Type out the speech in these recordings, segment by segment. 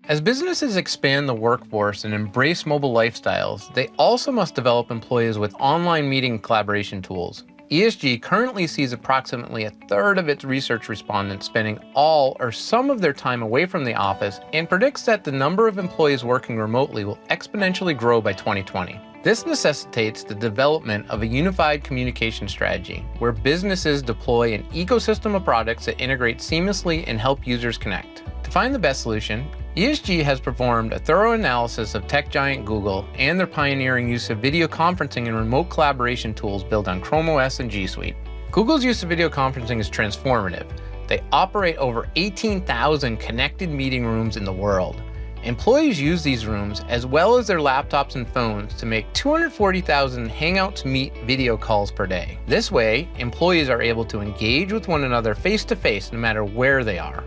As businesses expand the workforce and embrace mobile lifestyles, they also must develop employees with online meeting collaboration tools. ESG currently sees approximately a third of its research respondents spending all or some of their time away from the office and predicts that the number of employees working remotely will exponentially grow by 2020. This necessitates the development of a unified communication strategy where businesses deploy an ecosystem of products that integrate seamlessly and help users connect. To find the best solution, ESG has performed a thorough analysis of tech giant Google and their pioneering use of video conferencing and remote collaboration tools built on Chrome OS and G Suite. Google's use of video conferencing is transformative. They operate over 18,000 connected meeting rooms in the world. Employees use these rooms as well as their laptops and phones to make 240,000 Hangouts Meet video calls per day. This way, employees are able to engage with one another face-to-face no matter where they are.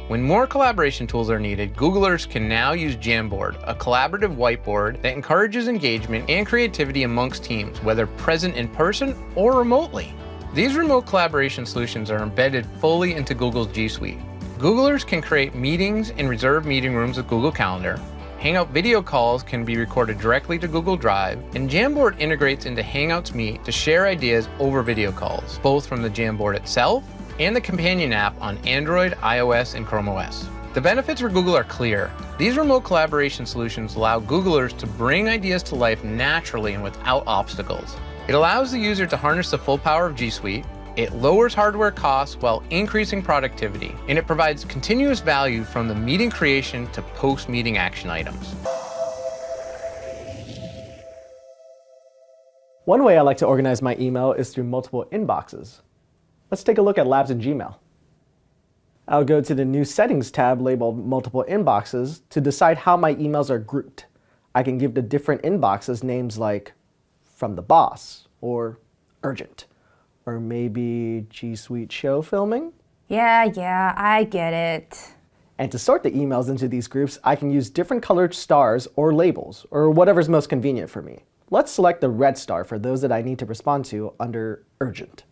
When more collaboration tools are needed, Googlers can now use Jamboard, a collaborative whiteboard that encourages engagement and creativity amongst teams, whether present in person or remotely. These remote collaboration solutions are embedded fully into Google's G Suite. Googlers can create meetings and reserve meeting rooms with Google Calendar. Hangout video calls can be recorded directly to Google Drive, and Jamboard integrates into Hangouts Meet to share ideas over video calls, both from the Jamboard itself and the companion app on Android, iOS, and Chrome OS. The benefits for Google are clear. These remote collaboration solutions allow Googlers to bring ideas to life naturally and without obstacles. It allows the user to harness the full power of G Suite, it lowers hardware costs while increasing productivity, and it provides continuous value from the meeting creation to post-meeting action items. One way I like to organize my email is through multiple inboxes. Let's take a look at Labs in Gmail. I'll go to the New Settings tab labeled Multiple Inboxes to decide how my emails are grouped. I can give the different inboxes names like From the Boss, or Urgent, or maybe G Suite Show Filming. Yeah, I get it. And to sort the emails into these groups, I can use different colored stars or labels, or whatever's most convenient for me. Let's select the red star for those that I need to respond to under Urgent.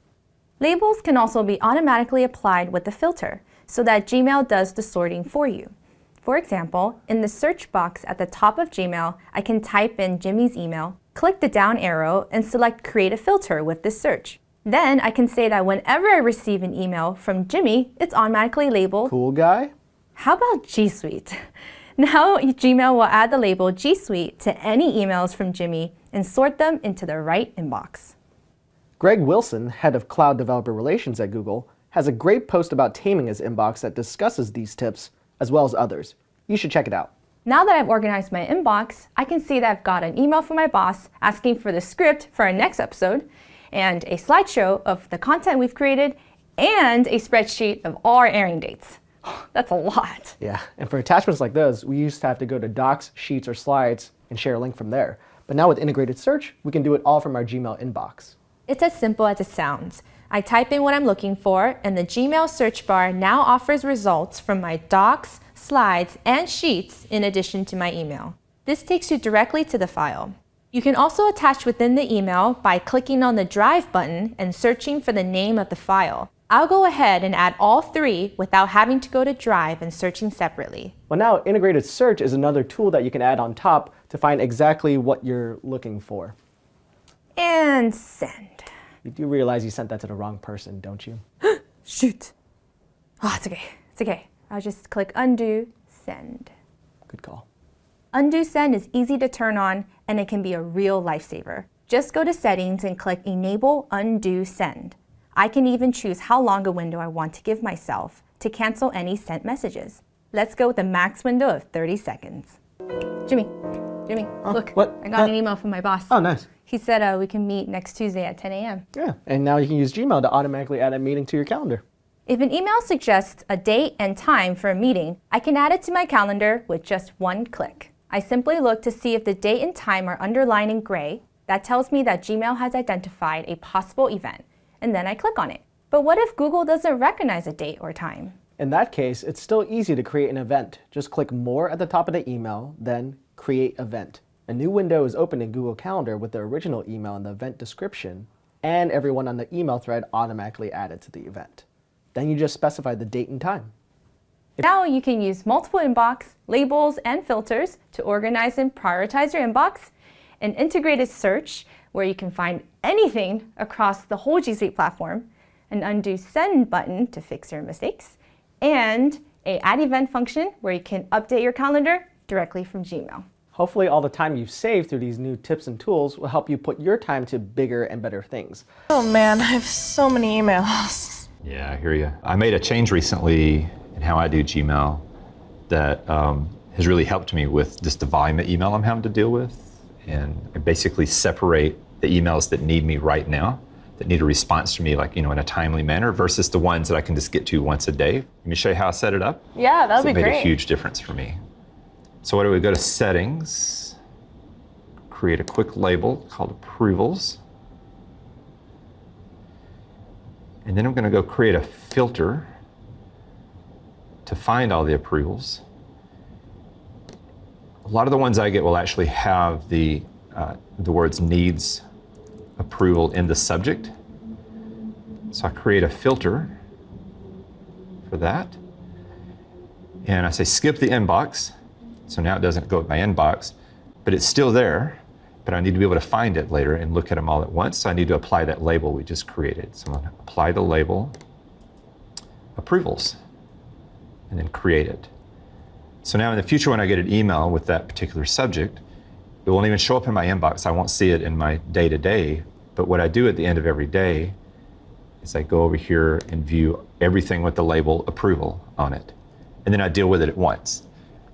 Labels can also be automatically applied with the filter, so that Gmail does the sorting for you. For example, in the search box at the top of Gmail, I can type in Jimmy's email, click the down arrow, and select Create a Filter with this search. Then I can say that whenever I receive an email from Jimmy, it's automatically labeled Cool Guy. How about G Suite? Now Gmail will add the label G Suite to any emails from Jimmy and sort them into the right inbox. Greg Wilson, head of Cloud Developer Relations at Google, has a great post about taming his inbox that discusses these tips, as well as others. You should check it out. Now that I've organized my inbox, I can see that I've got an email from my boss asking for the script for our next episode, and a slideshow of the content we've created, and a spreadsheet of all our airing dates. That's a lot. Yeah, and for attachments like those, we used to have to go to Docs, Sheets, or Slides and share a link from there. But now with integrated search, we can do it all from our Gmail inbox. It's as simple as it sounds. I type in what I'm looking for, and the Gmail search bar now offers results from my Docs, Slides, and Sheets in addition to my email. This takes you directly to the file. You can also attach within the email by clicking on the Drive button and searching for the name of the file. I'll go ahead and add all three without having to go to Drive and searching separately. Well, now integrated search is another tool that you can add on top to find exactly what you're looking for. And send. You do realize you sent that to the wrong person, don't you? Shoot. Oh, it's okay. I'll just click Undo, Send. Good call. Undo Send is easy to turn on, and it can be a real lifesaver. Just go to Settings and click Enable Undo Send. I can even choose how long a window I want to give myself to cancel any sent messages. Let's go with a max window of 30 seconds. Jimmy, look, what? I got an email from my boss. Oh, nice. He said we can meet next Tuesday at 10 a.m. Yeah, and now you can use Gmail to automatically add a meeting to your calendar. If an email suggests a date and time for a meeting, I can add it to my calendar with just one click. I simply look to see if the date and time are underlined in gray. That tells me that Gmail has identified a possible event, and then I click on it. But what if Google doesn't recognize a date or time? In that case, it's still easy to create an event. Just click More at the top of the email, then Create Event. A new window is opened in Google Calendar with the original email in the event description, and everyone on the email thread automatically added to the event. Then you just specify the date and time. Now you can use multiple inbox, labels, and filters to organize and prioritize your inbox, an integrated search where you can find anything across the whole G Suite platform, an undo send button to fix your mistakes, and a add event function where you can update your calendar directly from Gmail. Hopefully all the time you've saved through these new tips and tools will help you put your time to bigger and better things. Oh man, I have so many emails. Yeah, I hear you. I made a change recently in how I do Gmail that has really helped me with just the volume of email I'm having to deal with. And I basically separate the emails that need me right now, that need a response from me, like, in a timely manner, versus the ones that I can just get to once a day. Let me show you how I set it up. Yeah, that'd be great. It made great. a huge difference for me. So what do we go to settings, create a quick label called approvals. And then I'm going to go create a filter to find all the approvals. A lot of the ones I get will actually have the words needs approval in the subject. So I create a filter for that. And I say skip the inbox. So now it doesn't go with my inbox, but it's still there. But I need to be able to find it later and look at them all at once. So I need to apply that label we just created. So I'm going to apply the label, approvals, and then create it. So now in the future when I get an email with that particular subject, it won't even show up in my inbox. I won't see it in my day-to-day. But what I do at the end of every day is I go over here and view everything with the label approval on it. And then I deal with it at once.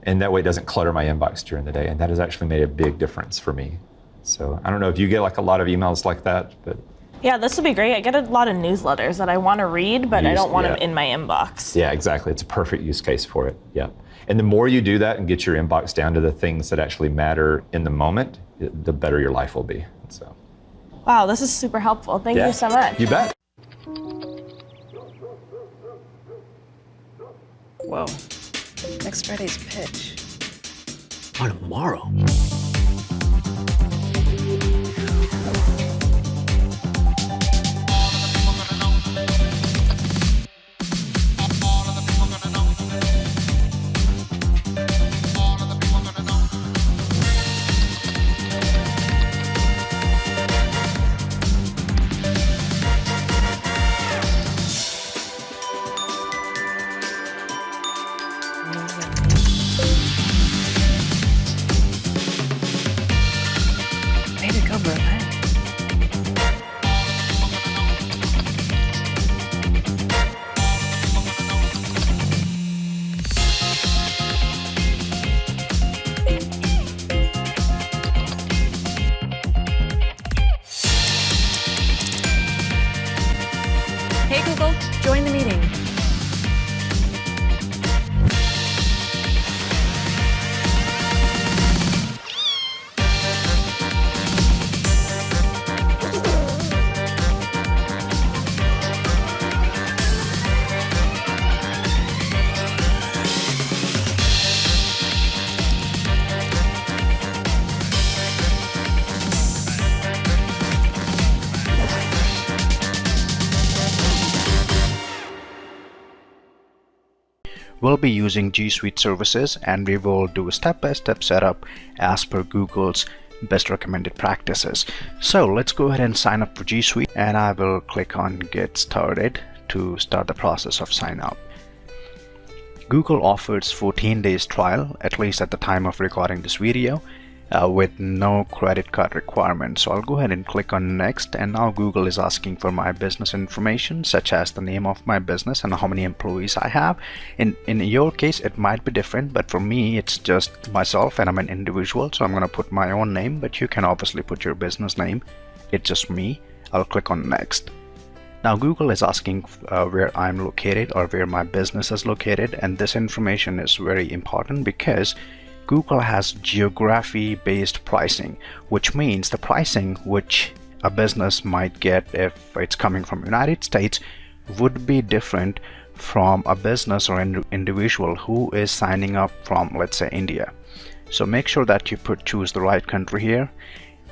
And that way it doesn't clutter my inbox during the day. And that has actually made a big difference for me. So I don't know if you get like a lot of emails like that, but. Yeah, this would be great. I get a lot of newsletters that I want to read, but I don't want them in my inbox. Yeah, exactly. It's a perfect use case for it. Yeah. And the more you do that and get your inbox down to the things that actually matter in the moment, the better your life will be. So. Wow, this is super helpful. Thank you so much. You bet. Whoa. Next Friday's pitch. By tomorrow. Hey Google, join the meeting. We'll be using G Suite services, and we will do a step-by-step setup as per Google's best recommended practices. So let's go ahead and sign up for G Suite, and I will click on Get Started to start the process of sign up. Google offers 14 days trial, at least at the time of recording this video, with no credit card requirement. So I'll go ahead and click on next, and now Google is asking for my business information, such as the name of my business and how many employees I have. In your case it might be different, but for me it's just myself and I'm an individual, so I'm going to put my own name, but you can obviously put your business name. It's just me. I'll click on next. Now Google is asking where I'm located or where my business is located, and this information is very important because Google has geography-based pricing, which means the pricing which a business might get if it's coming from United States would be different from a business or an individual who is signing up from, let's say, India. So make sure that you choose the right country here,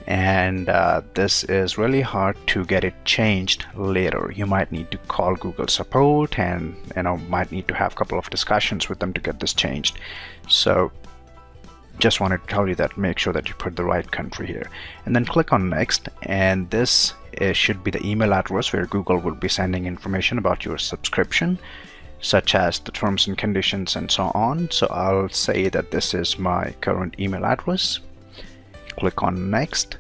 and this is really hard to get it changed later. You might need to call Google support and might need to have a couple of discussions with them to get this changed. So just wanted to tell you that make sure that you put the right country here, and then click on next, and this should be the email address where Google will be sending information about your subscription, such as the terms and conditions and so on. So I'll say that this is my current email address. Click on next,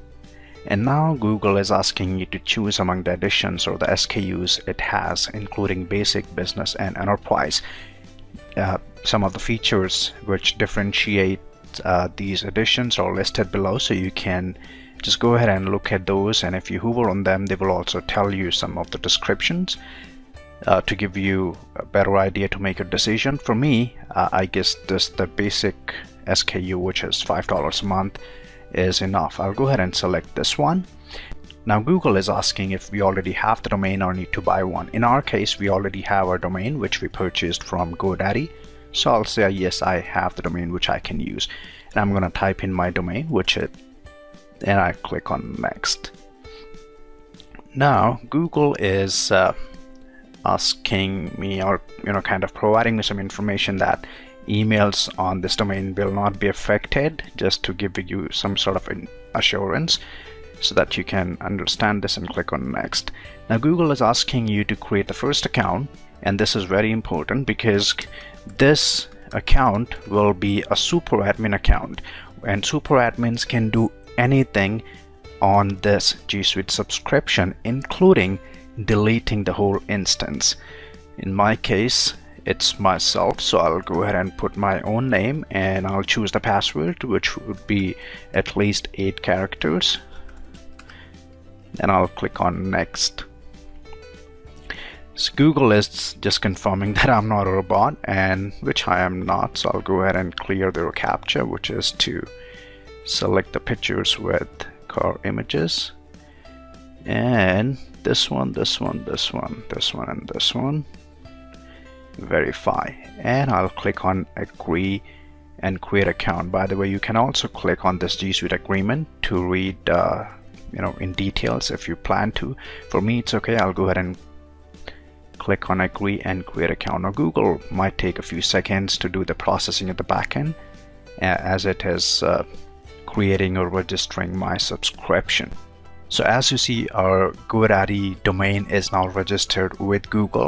and now Google is asking you to choose among the editions or the SKUs it has, including basic, business, and enterprise. Some of the features which differentiate these editions are listed below, so you can just go ahead and look at those, and if you hover on them, they will also tell you some of the descriptions to give you a better idea to make a decision. For me, I guess the basic SKU, which is $5 a month, is enough. I'll go ahead and select this one. Now Google is asking if we already have the domain or need to buy one. In our case, we already have our domain, which we purchased from GoDaddy. So I'll say yes, I have the domain which I can use, and I'm going to type in my domain, and I click on next. Now Google is asking me, or kind of providing me some information that emails on this domain will not be affected, just to give you some sort of an assurance so that you can understand this, and click on next. Now Google is asking you to create the first account, and this is very important because this account will be a super admin account, and super admins can do anything on this G Suite subscription, including deleting the whole instance. In my case, it's myself, so I'll go ahead and put my own name, and I'll choose the password, which would be at least 8 characters, and I'll click on next. So Google is just confirming that I'm not a robot, and which I am not, so I'll go ahead and clear their captcha, which is to select the pictures with car images, and this one, this one, this one, this one, and this one. Verify, and I'll click on agree and create account. By the way, you can also click on this G Suite agreement to read in details if you plan to. For me, it's okay. I'll go ahead and click on agree and create account. Now Google might take a few seconds to do the processing at the back end, as it is creating or registering my subscription. So as you see, our GoDaddy domain is now registered with Google.